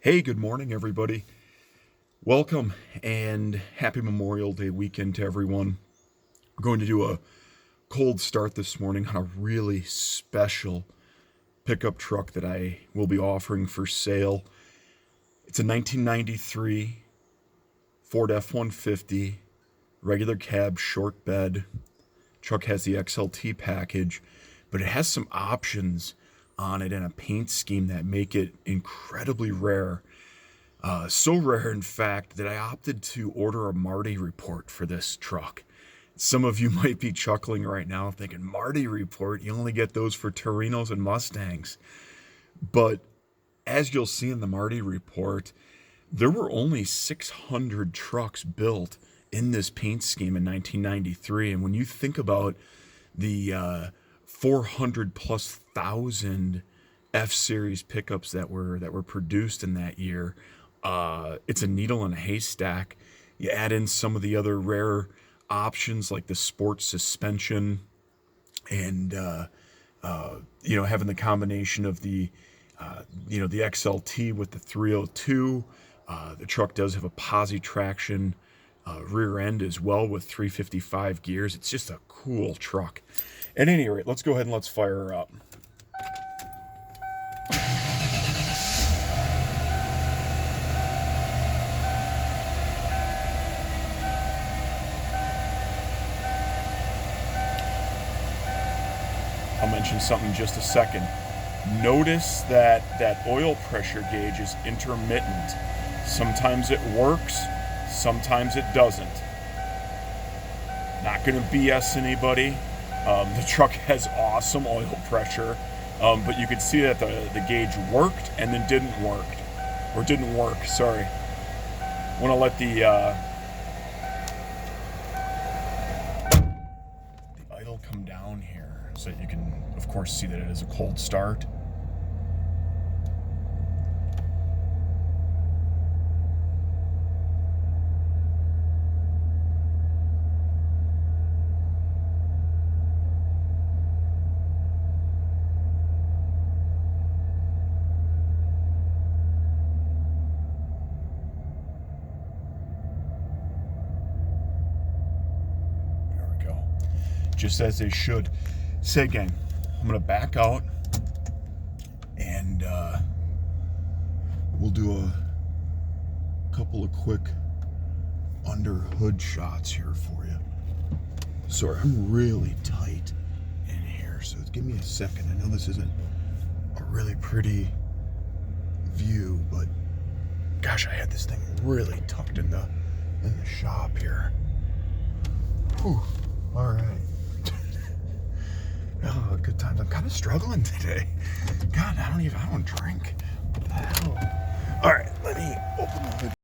Hey, good morning, everybody. Welcome and happy Memorial Day weekend to everyone. We're going to do a cold start this morning on a really special pickup truck that I will be offering for sale. It's a 1993 Ford F-150, regular cab, short bed. Truck has the XLT package, but it has some options on it and a paint scheme that make it incredibly rare. So rare, in fact, that I opted to order a Marty report for this truck. Some of you might be chuckling right now thinking, Marty report, you only get those for Torinos and Mustangs. But as you'll see in the Marty report, there were only 600 trucks built in this paint scheme in 1993. And when you think about the 400 plus thousand F-Series pickups that were produced in that year, it's a needle in a haystack. You add in some of the other rare options like the sports suspension and having the combination of the the XLT with the 302. The truck does have a posi traction rear end as well with 355 gears. It's just a cool truck. At any rate, let's go ahead and let's fire her up. I'll mention something in just a second. Notice that oil pressure gauge is intermittent. Sometimes it works, sometimes it doesn't. Not going to BS anybody. The truck has awesome oil pressure, but you could see that the gauge worked and then didn't work. Sorry. I want to let the idle come down here so that you can, of course, see that it is a cold start. Just as they should. Say, gang, I'm gonna back out and we'll do a couple of quick under hood shots here for you. Sorry, I'm really tight in here, so give me a second. I know this isn't a really pretty view, but gosh, I had this thing really tucked in the shop here. Whew. All right. Oh, good times. I'm kind of struggling today. God, I don't drink. What the hell? All right, let me open the hood.